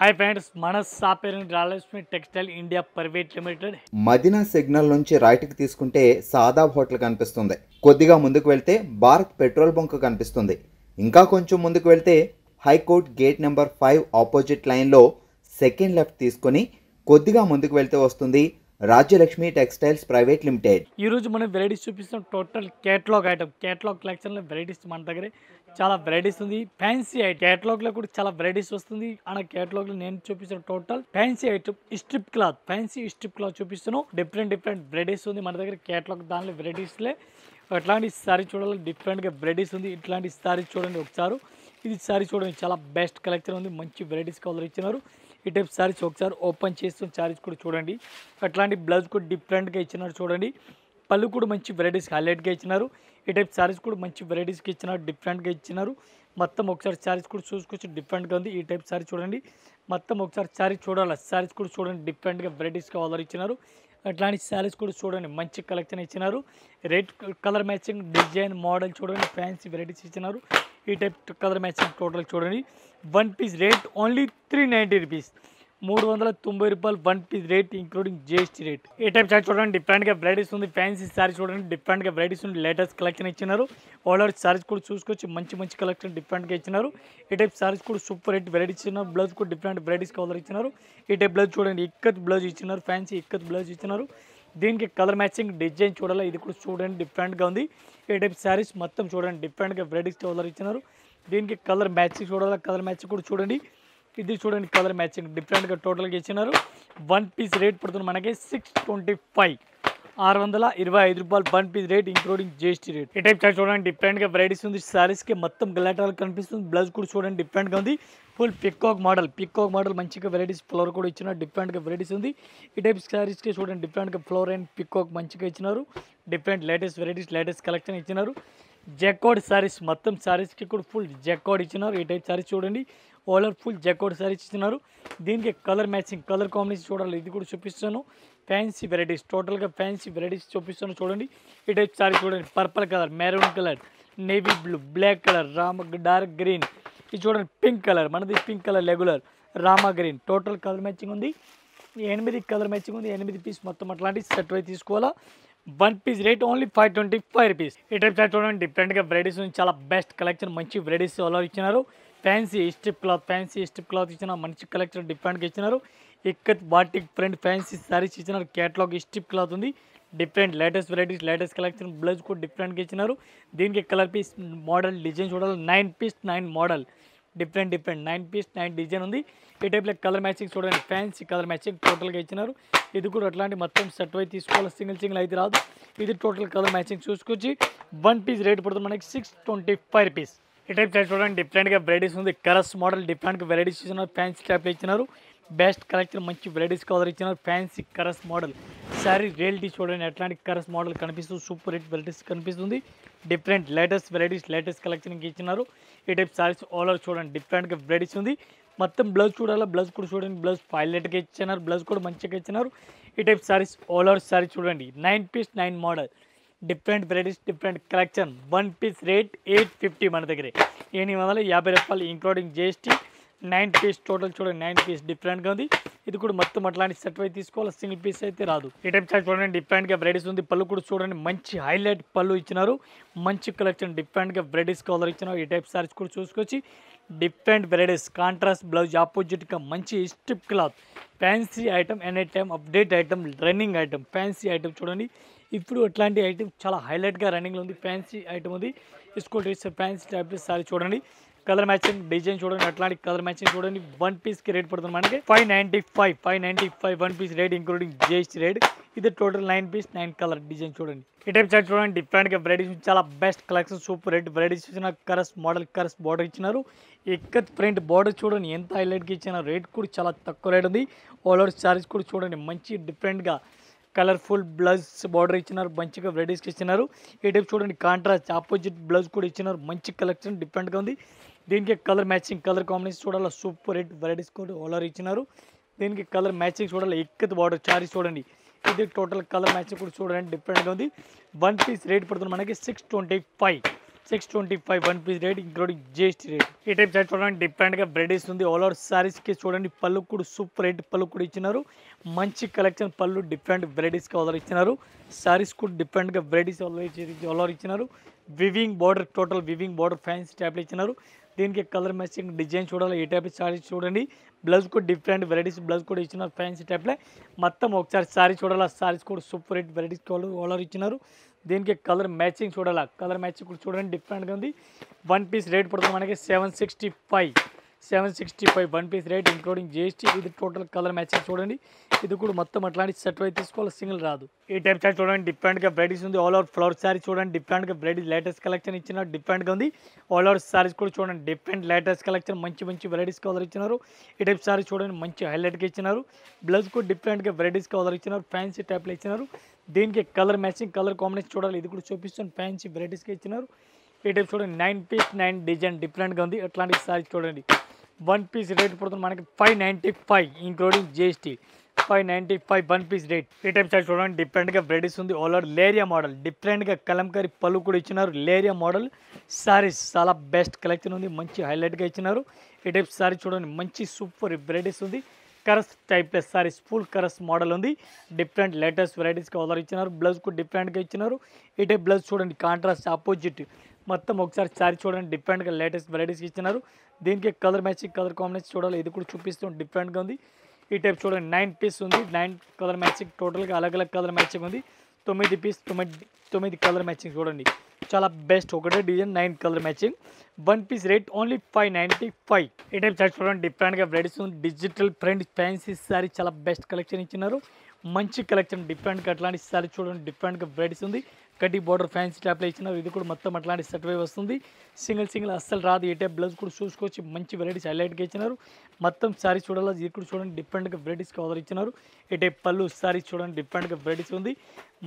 Hi friends, మన సాపేరెంట్ Rayalakshmi textile India private limited Madina signal నుంచి రైట్కి తీసుకుంటే సాదాబ్ హోటల్ కనిపిస్తుంది. కొద్దిగా ముందుకు వెళ్తే భారత్ పెట్రోల్ బంక్ కనిపిస్తుంది. ఇంకా కొంచెం ముందుకు వెళ్తే హైకోర్ట్ గేట్ నెంబర్ 5 ఆపోజిట్ లైన్లో సెకండ్ లెఫ్ట్ తీసుకొని కొద్దిగా ముందుకు వెళ్తే వస్తుంది రాజ్యలక్ష్మి టెక్స్టైల్స్ ప్రైవేట్ లిమిటెడ్. ఈ రోజు మనం వెరైటీస్ చూపిస్తాం. టోటల్ కేటలాగ్ ఐటమ్, కేటలాగ్ కలెక్షన్లో వెరైటీస్ మన దగ్గర చాలా వెరైటీస్ ఉంది. ఫ్యాన్సీ ఐటమ్ కేటలాగ్లో కూడా చాలా వెరైటీస్ వస్తుంది. ఆ కేటలాగ్లో నేను చూపిస్తున్న total fancy item strip cloth, fancy strip cloth చూపిస్తున్నాను. డిఫరెంట్ వెరైటీస్ ఉంది మన దగ్గర కేటలాగ్. దానిలో వెరైటీస్లే అట్లాంటి సారీ చూడాలి, డిఫరెంట్గా వెరైటీస్ ఉంది. ఇట్లాంటి సారీ చూడండి ఒకసారి. ఇది సారీ చూడండి, చాలా బెస్ట్ కలెక్షన్ ఉంది. మంచి వెరైటీస్ కలర్ ఇచ్చినారు. ఈ టైప్ సారీస్ ఒకసారి ఓపెన్ చేస్తున్న సారీస్ కూడా చూడండి. అట్లాంటి బ్లౌజ్ కూడా డిఫరెంట్గా ఇచ్చినారు చూడండి. పళ్ళు కూడా మంచి వెరైటీస్ హైలైట్గా ఇచ్చినారు. ఈ టైప్ సారీస్ కూడా మంచి వెరైటీస్కి ఇచ్చినారు, డిఫరెంట్గా ఇచ్చినారు. మొత్తం ఒకసారి సారీస్ కూడా చూసుకొచ్చి డిఫరెంట్గా ఉంది. ఈ టైప్ సారీ చూడండి. మొత్తం ఒకసారి సారీ చూడాలి, సారీస్ కూడా చూడండి, డిఫరెంట్గా వెరైటీస్గా ఆర్డర్ ఇచ్చినారు. అట్లాంటి శారీస్ కూడా చూడండి, మంచి కలెక్షన్ ఇచ్చినారు. Red colour matching design model చూడండి, ఫ్యాన్సీ వెరైటీస్ ఇచ్చినారు. ఈ టైప్ కలర్ మ్యాచింగ్ టోటల్ చూడండి. One piece rate only 390 rupees, 390 రూపాయలు one piece rate including GST rate. ఈ టైప్ సారీ చూడండి, డిఫరెంట్గా వెరైటీస్ ఉంది. ఫ్యాన్సీ సారీ చూడండి, డిఫరెంట్గా వెరైటీస్ ఉంది. లేటెస్ట్ కలెక్షన్ ఇచ్చినారు. ఆర్డర్ సారీస్ కూడా చూసుకొచ్చి మంచి కలెక్షన్ డిఫరెంట్గా ఇచ్చినారు. ఈ టైప్ సారీస్ కూడా సూపర్ రేట్ వెరైటీస్ ఇచ్చినారు. బ్లౌజ్ కూడా డిఫరెంట్ వెరైటీస్ కలర్ ఇచ్చినారు. ఈ టైప్ బ్లౌజ్ చూడండి, ఇక్కత్ బ్లౌజ్ ఇచ్చినారు, ఫ్యాన్సీ ఇక్కత్ బ్లౌజ్ ఇచ్చినారు. దీనికి కలర్ మ్యాచింగ్ డిజైన్ చూడాలి, ఇది కూడా చూడండి డిఫరెంట్గా ఉంది. ఈ టైప్ శారీస్ మొత్తం చూడండి, డిఫరెంట్గా వెరైటీస్ కలర్ ఇచ్చినారు. దీనికి కలర్ మ్యాచింగ్ చూడాలి, కలర్ మ్యాచింగ్ కూడా చూడండి. ఇది చూడండి, కలర్ మ్యాచింగ్ డిఫరెంట్గా టోటల్గా ఇచ్చినారు. వన్ పీస్ రేట్ పడుతుంది మనకి 625, 625 రూపాయలు one piece rate including GST rate. ఈ టైప్ సారీ చూడండి, డిఫరెంట్గా వెరైటీస్ ఉంది. సారీస్కి మొత్తం గ్లాటాల్ కనిపిస్తుంది. బ్లౌజ్ కూడా చూడండి డిఫరెంట్గా ఉంది. ఫుల్ పికాక్ మోడల్ మంచిగా వెరైటీస్ ఫ్లవర్ కూడా ఇచ్చినారు. డిఫరెంట్గా వెరైటీస్ ఉంది. ఈ టైప్ సారీస్కి చూడండి, డిఫరెంట్గా ఫ్లవర్ అండ్ పికాక్ మంచిగా ఇచ్చినారు. Different latest varieties, latest collection ఇచ్చినారు. జెకార్డ్ సారీస్, మొత్తం సారీస్కి కూడా ఫుల్ జెకార్డ్ ఇచ్చినారు. ఈ టైప్ సారీస్ చూడండి, ఓలర్ ఫుల్ జెకార్డ్ సారీస్ ఇచ్చినారు. దీనికి కలర్ మ్యాచింగ్, కలర్ కాంబినేషన్ చూడాలి, ఇది కూడా చూపిస్తాను. ఫ్యాన్సీ వెరైటీస్, టోటల్గా ఫ్యాన్సీ వెరైటీస్ చూపిస్తాను చూడండి. ఈ టైప్ సారీ చూడండి, purple colour, maroon colour, navy blue, black colour, dark green, ఇది చూడండి పింక్ కలర్, మనది pink colour regular, Rama green. Total colour matching ఉంది. 8 కలర్ మ్యాచింగ్ ఉంది. 8 పీస్ మొత్తం అట్లాంటి సెట్ అయి తీసుకోవాలా. One piece rate only 525 rupees. ఈ టైప్ సార్ చూడండి, డిఫరెంట్గా వెరైటీస్ ఉంది. చాలా బెస్ట్ కలెక్షన్, మంచి వెరైటీస్ అలా ఇచ్చినారు. ఫ్యాన్సీ స్ట్రిప్ క్లాత్ ఇచ్చిన మంచి కలెక్షన్ డిఫరెంట్గా ఇచ్చినారు. Ikat batik front fancy saris ఇచ్చినారు. కేటలాగ్ స్ట్రిప్ క్లాత్ ఉంది. Different latest varieties, latest collection. Blouse కూడా డిఫరెంట్గా ఇచ్చినారు. దీనికి కలర్ పీస్ మోడల్ డిజైన్ చూడాలి. 9 piece 9 model, different 9 piece 9 design ఉంది. ఈ టైప్లో కలర్ మ్యాచింగ్ చూడండి, ఫ్యాన్సీ కలర్ మ్యాచింగ్ టోటల్గా ఇచ్చినారు. ఇది కూడా అట్లాంటి మొత్తం సెట్ అయి తీసుకోవాలి, సింగిల్ అయితే రాదు. ఇది టోటల్ కలర్ మ్యాచింగ్ చూసుకొచ్చి వన్ పీస్ రేట్ పడుతుంది మనకి 625 రూపీస్. ఈ టైప్ సైడ్ చూడండి, డిఫరెంట్గా వెరైటీస్ ఉంది. కలర్స్ మోడల్ డిఫరెంట్గా వెరైటీస్ ఇచ్చినారు. ఫ్యాన్సీ టైప్లో ఇచ్చినారు. బెస్ట్ కలెక్షన్, మంచి వెరైటీస్ కలర్ ఇచ్చినారు. Fancy colours model sari reality చూడండి, అట్లాంటి కలర్స్ మోడల్ కనిపిస్తుంది. సూపర్ రేట్ వెరైటీస్ కనిపిస్తుంది. Different latest varieties, latest collection ఇచ్చినారు. ఈ టైప్ సారీస్ ఆల్ చూడండి, డిఫరెంట్గా వెరైటీస్ ఉంది. మొత్తం బ్లౌజ్ చూడాలి, బ్లౌజ్ కూడా చూడండి, బ్లౌజ్ పైలెట్గా ఇచ్చినారు. బ్లౌజ్ కూడా మంచిగా ఇచ్చినారు. ఈ type saris all over sari చూడండి, 9 piece 9 model, different varieties, different collection. One piece rate 850 మన దగ్గర, 850 రూపాయలు ఇంక్లూడింగ్ జిఎస్టీ. 9 పీస్ టోటల్ చూడండి, 9 పీస్ డిఫరెంట్గా ఉంది. ఇది కూడా మొత్తం అట్లాంటి సెట్ అయి తీసుకోవాలి, సింగిల్ పీస్ అయితే రాదు. ఈ టైప్ సారీ చూడండి, డిఫరెంట్గా వెరైటీస్ ఉంది. పళ్ళు కూడా చూడండి, మంచి హైలైట్ పళ్ళు ఇచ్చినారు. మంచి కలెక్షన్, డిఫరెంట్గా వెరైటీస్ కలర్ ఇచ్చినారు. ఈ టైప్ సారీస్ కూడా చూసుకొచ్చి డిఫరెంట్ వెరైటీస్, కాంట్రాస్ట్ బ్లౌజ్ ఆపోజిట్గా మంచి strip cloth, fancy item, any time update item, running item, fancy item చూడండి. ఇప్పుడు అట్లాంటి ఐటమ్ చాలా హైలైట్గా రన్నింగ్లో ఉంది. ఫ్యాన్సీ ఐటమ్ ఉంది. School dress fancy type sari చూడండి. కలర్ మ్యాచింగ్ డిజైన్ చూడండి, అట్లాంటి కలర్ మ్యాచింగ్ చూడండి. వన్ పీస్కి రేట్ పడుతుంది మనకి 595 one piece rate including GST rate. ఇది టోటల్ 9 పీస్ 9 కలర్ డిజైన్ చూడండి. ఈ టైప్ సైడ్ చూడండి, డిఫరెంట్గా వెరైటీస్, చాలా best collection, super rate varieties ఇచ్చిన. కరస్ మోడల్, కరస్ బార్డర్ ఇచ్చినారు. ఇక్కత్ ప్రింట్ బార్డర్ చూడండి, ఎంత హైలైట్గా ఇచ్చిన. రేట్ కూడా చాలా తక్కువ రేట్ ఉంది. ఆల్ ఓవర్ సారీస్ కూడా చూడండి, మంచి డిఫరెంట్గా కలర్ఫుల్ బ్లౌజ్ బార్డర్ ఇచ్చినారు. మంచిగా వెరైటీస్కి ఇచ్చినారు. ఈ టైప్ చూడండి, కాంట్రాస్ట్ ఆపోజిట్ బ్లౌజ్ కూడా ఇచ్చినారు. మంచి కలెక్షన్ డిఫరెంట్గా ఉంది. దీనికి కలర్ మ్యాచింగ్, కలర్ కాంబినేషన్ చూడాలి. సూపర్ రేట్ వెరైటీస్ కూడా ఆల్ ఇచ్చినారు. దీనికి కలర్ మ్యాచింగ్ చూడాలి. ఇక్కత్ బార్డర్ చారీ చూడండి, ఇది టోటల్ కలర్ మ్యాచింగ్ కూడా చూడండి, డిఫరెంట్గా ఉంది. వన్ పీస్ రేట్ పడుతుంది మనకి 625, 625 one piece rate including GST rate. ఈ టైప్ సారీ చూడండి డిఫరెంట్గా బ్రెడ్ ఇస్తుంది. ఆల్ ఓవర్ సారీస్కి చూడండి పళ్ళు కూడా సూపర్ రేట్ పళ్ళు కూడా ఇచ్చినారు. మంచి కలెక్షన్ పళ్ళు డిఫరెంట్ వెరైటీస్కి ఆల్ ఇచ్చినారు. సారీస్ కూడా డిఫరెంట్గా వెరైటీస్ ఆల్ ఇచ్చినారు. Weaving border total weaving border fancy టైప్లో ఇచ్చినారు. దీనికి కలర్ మ్యాచింగ్ డిజైన్ చూడాలి. ఈ టైప్ సారీస్ చూడండి బ్లౌజ్ కూడా డిఫరెంట్ వెరైటీస్ బ్లౌజ్ కూడా ఇచ్చినారు ఫ్యాన్సీ టైప్లో. మొత్తం ఒకసారి సారీ చూడాలి. సారీస్ కూడా సూపర్ రేట్ వెరైటీస్ ఆల్ ఇచ్చినారు. దీనికి కలర్ మ్యాచింగ్ చూడాలా. కలర్ మ్యాచింగ్ కూడా చూడండి డిఫరెంట్గా ఉంది. వన్ పీస్ రేట్ పడుతుంది మనకి 765 one piece rate including GST. ఇది టోటల్ కలర్ మ్యాచింగ్ చూడండి. ఇది కూడా మొత్తం అట్లాంటి సెట్ అయితే తీసుకోవాలి, సింగిల్ రాదు. ఈ టైప్ సారీ చూడండి డిఫరెంట్గా వెరైటీస్ ఉంది. ఆల్ ఓవర్ ఫ్లవర్ సారీ చూడండి డిఫరెంట్గా వెరైటీస్ లేటెస్ట్ కలెక్షన్ ఇచ్చినారు. డిఫరెంట్గా ఉంది. ఆల్ ఓవర్ సారీస్ కూడా చూడండి డిఫరెంట్ లేటెస్ట్ కలెక్షన్ మంచి వెరైటీస్ కలర్ ఇచ్చినారు. ఈ టైప్ సారీ చూడండి మంచి హైలైట్గా ఇచ్చినారు. బ్లౌజ్ కూడా డిఫరెంట్గా వెరైటీస్ కలర్ ఇచ్చినారు. ఫ్యాన్సీ టైప్లో ఇచ్చినారు. దీనికి కలర్ మ్యాచింగ్ కలర్ కాంబినేషన్ చూడాలి. ఇది కూడా చూపిస్తాను ఫ్యాన్సీ వెరైటీస్కి ఇచ్చినారు. ఈ టైప్ చూడండి 9 పీస్ 9 డిజైన్ డిఫరెంట్గా ఉంది. అట్లాంటి సారీ చూడండి వన్ పీస్ రేట్ పడుతుంది మనకి 595 including GST. 595 one piece rate. ఈ టైప్ సారీ చూడండి డిఫరెంట్గా వెరైటీస్ ఉంది. ఆల్ ఓవర్ లేరియా మోడల్ డిఫరెంట్గా కలంకారీ పళ్ళు కూడా ఇచ్చినారు. లేరియా మోడల్ సారీస్ చాలా బెస్ట్ కలెక్షన్ ఉంది. మంచి హైలైట్గా ఇచ్చినారు. ఈ టైప్ సారీ చూడండి మంచి సూపర్ వెరైటీస్ ఉంది. కరస్ టైప్లో సారీస్ ఫుల్ కరస్ మోడల్ ఉంది. డిఫరెంట్ లేటెస్ట్ వెరైటీస్కి ఆర్డర్ ఇచ్చినారు. బ్లౌజ్ కూడా డిఫరెంట్గా ఇచ్చినారు. ఈ టైప్ బ్లౌజ్ చూడండి కాంట్రాస్ట్ ఆపోజిట్ మొత్తం ఒకసారి సారీ చూడండి డిఫరెంట్గా లేటెస్ట్ వెరైటీస్కి ఇచ్చినారు. దీనికి కలర్ మ్యాచింగ్ కలర్ కాంబినేషన్ చూడాలి. ఇది కూడా చూపిస్తూ డిఫరెంట్గా ఉంది. ఈ టైప్ చూడండి 9 పీస్ ఉంది. 9 కలర్ మ్యాచింగ్ టోటల్గా అలగ్ కలర్ మ్యాచింగ్ ఉంది. 9 పీస్ 9 కలర్ మ్యాచింగ్ చూడండి చాలా బెస్ట్. ఒకటే design 9 colour matching. One piece rate only 595. ఈ టైప్ సారీ చూడండి డిఫరెంట్గా వెరైటీస్ ఉంది. డిజిటల్ ప్రింట్ ఫ్యాన్సీ సారీ చాలా బెస్ట్ కలెక్షన్ ఇచ్చినారు. మంచి కలెక్షన్ డిఫరెంట్గా అట్లాంటి సారీ చూడండి డిఫరెంట్గా వెరైటీస్ ఉంది. కడ్డీ బార్డర్ ఫ్యాన్సీ టైప్లో ఇచ్చినారు. ఇది కూడా మొత్తం అట్లాంటి సెట్ వే వస్తుంది. సింగిల్ అస్సలు రాదు. ఈ టైప్ బ్లౌజ్ కూడా చూసుకోవచ్చు. మంచి వెరైటీస్ హైలైట్గా ఇచ్చినారు. మొత్తం సారీ చూడాలి. ఇది కూడా చూడండి డిఫరెంట్గా వెరైటీస్కి ఆర్డర్ ఇచ్చినారు. ఈ టైప్ పళ్ళు సారీ చూడండి డిఫరెంట్గా వెరైటీస్ ఉంది.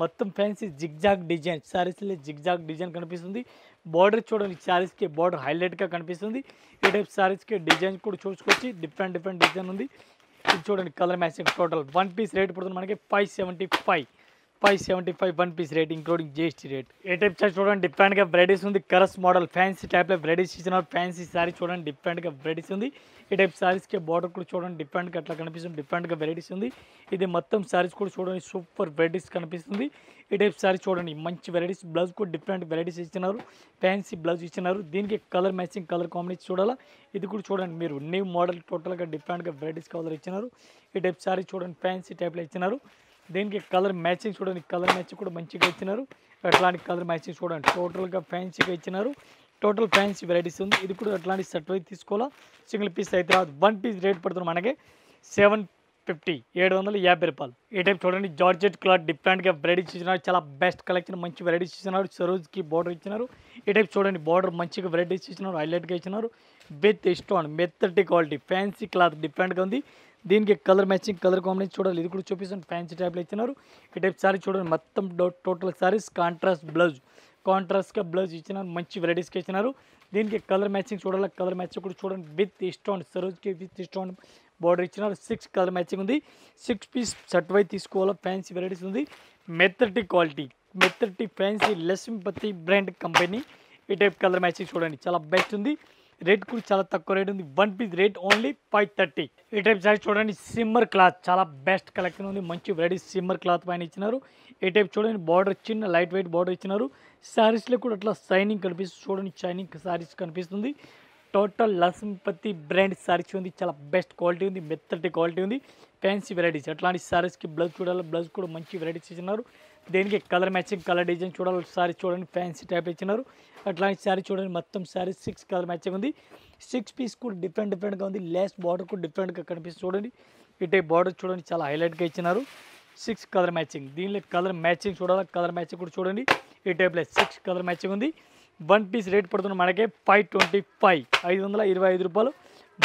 మొత్తం ఫ్యాన్సీ జిగ్జాగ్ డిజైన్ సారీస్లో జిగ్జాగ్ డిజైన్ కనిపిస్తుంది. బార్డర్ చూడండి సారీస్కి బార్డర్ హైలైట్గా కనిపిస్తుంది. ఈ టైప్ సారీస్కి డిజైన్ కూడా చూసుకోవచ్చు. డిఫరెంట్ డిజైన్ ఉంది. ఇది చూడండి colour matching total one piece rate పడుతుంది మనకి 575 one piece rate including GST rate. ఏ టైప్ సారీ చూడండి డిఫరెంట్గా వెరైటీస్ ఉంది. కరస్ మోడల్ ఫ్యాన్సీ టైప్లో వెరైటీస్ ఇచ్చినారు. ఫ్యాన్సీ సారీ చూడండి డిఫరెంట్గా వెరైటీస్ ఉంది. ఈ టైప్ సారీస్కి బార్డర్ కూడా చూడండి డిఫరెంట్గా అట్లా కనిపిస్తుంది. డిఫరెంట్గా వెరైటీస్ ఉంది. ఇది మొత్తం సారీస్ కూడా చూడండి సూపర్ వెరైటీస్ కనిపిస్తుంది. ఈ టైప్ సారీ చూడండి మంచి వెరైటీస్ బ్లౌజ్ కూడా డిఫరెంట్ వెరైటీస్ ఇచ్చినారు. ఫ్యాన్సీ బ్లౌజ్ ఇచ్చినారు. దీనికి కలర్ మ్యాచింగ్ కలర్ కాంబినేషన్ చూడాలా. ఇది కూడా చూడండి మీరు న్యూ మోడల్ టోటల్గా డిఫరెంట్గా వెరైటీస్ కలర్ ఇచ్చినారు. ఈ టైప్ సారీ చూడండి ఫ్యాన్సీ టైప్లో ఇచ్చినారు. దీనికి కలర్ మ్యాచింగ్ చూడండి కలర్ మ్యాచింగ్ కూడా మంచిగా ఇచ్చినారు. అట్లాంటి కలర్ మ్యాచింగ్ చూడండి టోటల్గా ఫ్యాన్సీగా ఇచ్చినారు. టోటల్ ఫ్యాన్సీ వెరైటీస్ ఉంది. ఇది కూడా అట్లాంటి సెట్ అయితే తీసుకోవాలా, సింగిల్ పీస్ అయితే రాదు. వన్ పీస్ రేట్ పడుతుంది మనకి 750 రూపాయలు. ఈ టైప్ చూడండి జార్జెట్ క్లాత్ డిఫరెంట్గా వెరైటీస్ ఇచ్చినారు. చాలా బెస్ట్ కలెక్షన్ మంచి వెరైటీస్ ఇచ్చినారు. సరోజ్కి బార్డర్ ఇచ్చినారు. ఈ టైప్ చూడండి బార్డర్ మంచిగా వెరైటీస్ ఇచ్చినారు. హైలైట్గా ఇచ్చినారు. విత్ స్టోన్ మెత్తటి క్వాలిటీ ఫ్యాన్సీ క్లాత్ డిఫరెంట్గా ఉంది. దీనికి కలర్ మ్యాచింగ్ కలర్ కాంబినేషన్ చూడాలి. ఇది కూడా చూపిస్తాను ఫ్యాన్సీ టైప్లో ఇచ్చినారు. ఈ టైప్ సారీ చూడండి మొత్తం టోటల్ సారీస్ కాంట్రాస్ట్గా బ్లౌజ్ ఇచ్చినారు. మంచి వెరైటీస్కి ఇచ్చినారు. దీనికి కలర్ మ్యాచింగ్ చూడాలి. కలర్ మ్యాచింగ్ కూడా చూడండి విత్ స్టోన్ సరోజ్కి విత్ స్టోన్ బార్డర్ ఇచ్చినారు. 6 కలర్ మ్యాచింగ్ ఉంది. 6 పీస్ సెట్ వై తీసుకోవాలా. ఫ్యాన్సీ వెరైటీస్ ఉంది. మెత్తటి క్వాలిటీ మెత్తటి ఫ్యాన్సీ లక్ష్మీపతి బ్రాండ్ కంపెనీ. ఈ టైప్ కలర్ మ్యాచింగ్ చూడండి చాలా బెస్ట్ ఉంది. రేట్ కూడా చాలా తక్కువ రేట్ ఉంది. One piece rate only 530. ఈ టైప్ సారీ చూడండి సిమ్మర్ క్లాత్ చాలా బెస్ట్ కలెక్షన్ ఉంది. మంచి వెరైటీ సిమ్మర్ క్లాత్ పైన ఇచ్చినారు. ఈ టైప్ చూడండి బార్డర్ చిన్న లైట్ వెయిట్ బార్డర్ ఇచ్చినారు. సారీస్లో కూడా అట్లా షైనింగ్ కనిపిస్తుంది. చూడండి షైనింగ్ సారీస్ కనిపిస్తుంది. టోటల్ లక్ష్మీపతి బ్రాండ్ సారీస్ ఉంది. చాలా బెస్ట్ క్వాలిటీ ఉంది. మెత్తటి క్వాలిటీ ఉంది. ఫ్యాన్సీ వెరైటీస్ అట్లాంటి సారీస్కి బ్లౌజ్ చూడాలి. బ్లౌజ్ కూడా మంచి వెరైటీస్ ఇచ్చినారు. దీనికి కలర్ మ్యాచింగ్ కలర్ డిజైన్ చూడాలి. సారీ చూడండి ఫ్యాన్సీ టైప్ ఇచ్చినారు. అట్లాంటి సారీ చూడండి మొత్తం సారీ 6 కలర్ మ్యాచింగ్ ఉంది. 6 పీస్ కూడా డిఫరెంట్గా ఉంది. లేస్ బార్డర్ కూడా డిఫరెంట్గా కనిపిస్తుంది. చూడండి ఈ టైప్ బార్డర్ చూడండి చాలా హైలైట్గా ఇచ్చినారు. 6 కలర్ మ్యాచింగ్. దీనిలో కలర్ మ్యాచింగ్ చూడాలి. కలర్ మ్యాచింగ్ కూడా చూడండి ఈ టైప్లో 6 కలర్ మ్యాచింగ్ ఉంది. వన్ పీస్ రేట్ పడుతుంది మనకి 525 రూపాయలు.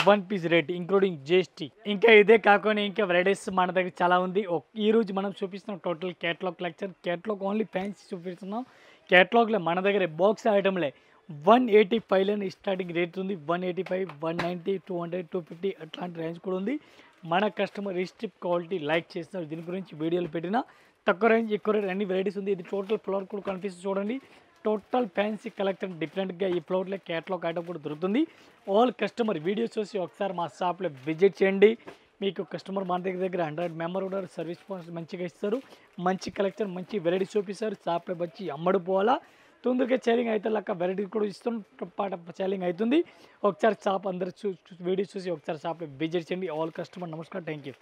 One piece rate including GST. ఇంకా ఇదే కాకుండా ఇంకా వెరైటీస్ మన దగ్గర చాలా ఉంది. ఈ రోజు మనం చూపిస్తున్నాం total catalogue collection. Catalogue only fancy చూపిస్తున్నాం. క్యాటలాగ్లో మన దగ్గర బాక్స్ ఐటమ్లే 185 స్టార్టింగ్ రేట్ ఉంది. 185, 190, 200, 250 అట్లాంటి రేంజ్ కూడా ఉంది. మన కస్టమర్ రిస్ట్రిప్ క్వాలిటీ లైక్ చేస్తున్నారు. దీని గురించి వీడియోలు పెట్టినా తక్కువ రేంజ్ ఎక్కువ రేట్ అన్ని వెరైటీస్ ఉంది. ఇది టోటల్ ఫ్లవర్ కూడా కనిపిస్తుంది. చూడండి టోటల్ ఫ్యాన్సీ కలెక్షన్ డిఫరెంట్గా ఈ ఫ్లోర్లో క్యాటలాగ్ ఐటమ్ కూడా దొరుకుతుంది. ఆల్ కస్టమర్ వీడియో చూసి ఒకసారి మా షాప్లో విజిట్ చేయండి. మీకు కస్టమర్ మన దగ్గర 100 మెంబర్ ఉన్నారు. సర్వీస్ పాయింట్స్ మంచిగా ఇస్తారు. మంచి కలెక్షన్ మంచి వెరైటీ చూపిస్తారు. షాప్లో వచ్చి అమ్మడు పోవాలా. తొందరగా సేలింగ్ అయితే లెక్క వెరైటీ కూడా ఇస్తాం. పాట సేలింగ్ అవుతుంది. ఒకసారి షాప్ అందరూ వీడియో చూసి ఒకసారి షాప్లో విజిట్ చేయండి. ఆల్ కస్టమర్ నమస్కారం. Thank you.